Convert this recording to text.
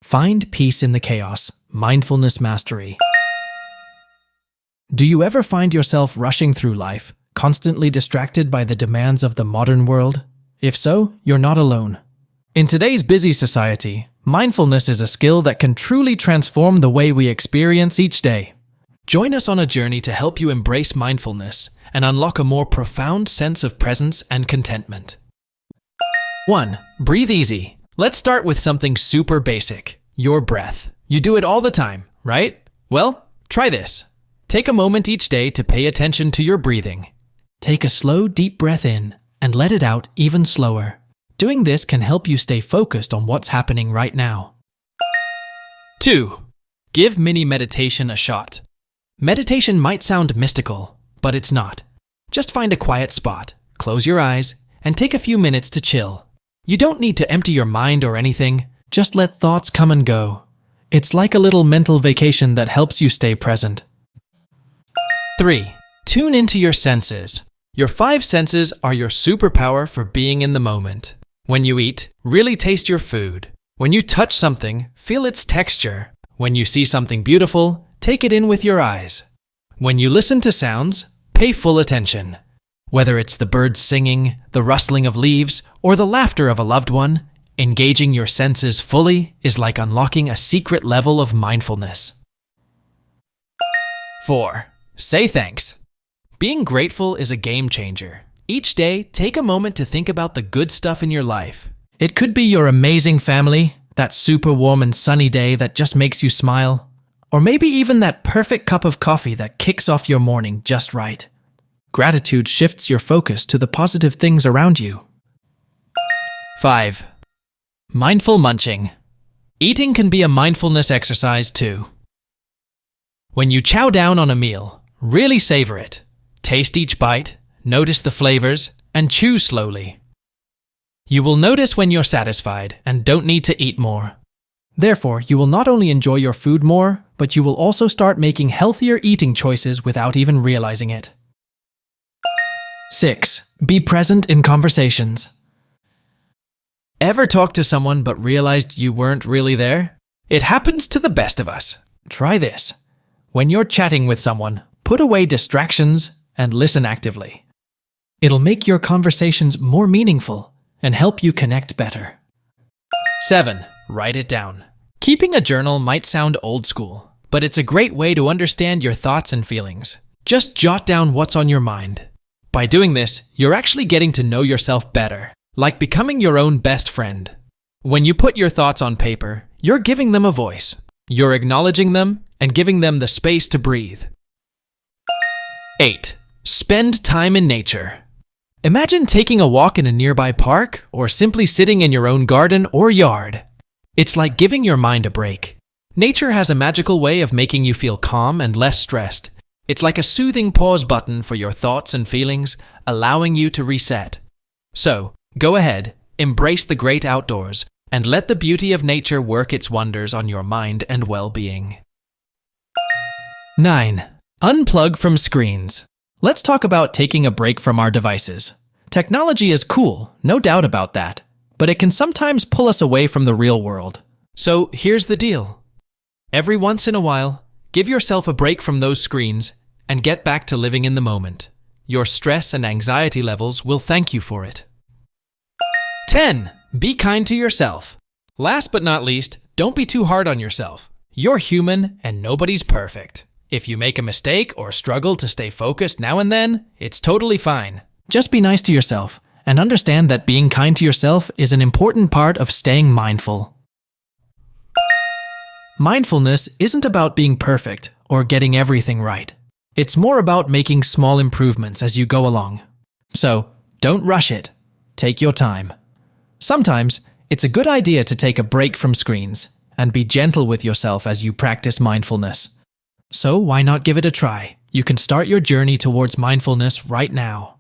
Find peace in the chaos. Mindfulness mastery. Do you ever find yourself rushing through life, constantly distracted by the demands of the modern world? If so, you're not alone. In today's busy society, mindfulness is a skill that can truly transform the way we experience each day. Join us on a journey to help you embrace mindfulness and unlock a more profound sense of presence and contentment. 1. Breathe easy. Let's start with something super basic, your breath. You do it all the time, right? Well, try this. Take a moment each day to pay attention to your breathing. Take a slow, deep breath in and let it out even slower. Doing this can help you stay focused on what's happening right now. 2. Give mini meditation a shot. Meditation might sound mystical, but it's not. Just find a quiet spot, close your eyes, and take a few minutes to chill. You don't need to empty your mind or anything, just let thoughts come and go. It's like a little mental vacation that helps you stay present. 3. Tune into your senses. Your 5 senses are your superpower for being in the moment. When you eat, really taste your food. When you touch something, feel its texture. When you see something beautiful, take it in with your eyes. When you listen to sounds, pay full attention. Whether it's the birds singing, the rustling of leaves, or the laughter of a loved one, engaging your senses fully is like unlocking a secret level of mindfulness. 4. Say thanks. Being grateful is a game changer. Each day, take a moment to think about the good stuff in your life. It could be your amazing family, that super warm and sunny day that just makes you smile, or maybe even that perfect cup of coffee that kicks off your morning just right. Gratitude shifts your focus to the positive things around you. 5. Mindful munching. Eating can be a mindfulness exercise too. When you chow down on a meal, really savor it. Taste each bite, notice the flavors, and chew slowly. You will notice when you're satisfied and don't need to eat more. Therefore, you will not only enjoy your food more, but you will also start making healthier eating choices without even realizing it. 6. Be present in conversations. Ever talked to someone but realized you weren't really there? It happens to the best of us. Try this. When you're chatting with someone, put away distractions and listen actively. It'll make your conversations more meaningful and help you connect better. 7. Write it down. Keeping a journal might sound old school, but it's a great way to understand your thoughts and feelings. Just jot down what's on your mind. By doing this, you're actually getting to know yourself better, like becoming your own best friend. When you put your thoughts on paper, you're giving them a voice. You're acknowledging them and giving them the space to breathe. 8. Spend time in nature. Imagine taking a walk in a nearby park or simply sitting in your own garden or yard. It's like giving your mind a break. Nature has a magical way of making you feel calm and less stressed. It's like a soothing pause button for your thoughts and feelings, allowing you to reset. So, go ahead, embrace the great outdoors, and let the beauty of nature work its wonders on your mind and well-being. 9. Unplug from screens. Let's talk about taking a break from our devices. Technology is cool, no doubt about that, but it can sometimes pull us away from the real world. So here's the deal. Every once in a while, give yourself a break from those screens and get back to living in the moment. Your stress and anxiety levels will thank you for it. 10. Be kind to yourself. Last but not least, don't be too hard on yourself. You're human and nobody's perfect. If you make a mistake or struggle to stay focused now and then, it's totally fine. Just be nice to yourself and understand that being kind to yourself is an important part of staying mindful. Mindfulness isn't about being perfect or getting everything right. It's more about making small improvements as you go along. So, don't rush it. Take your time. Sometimes, it's a good idea to take a break from screens and be gentle with yourself as you practice mindfulness. So why not give it a try? You can start your journey towards mindfulness right now.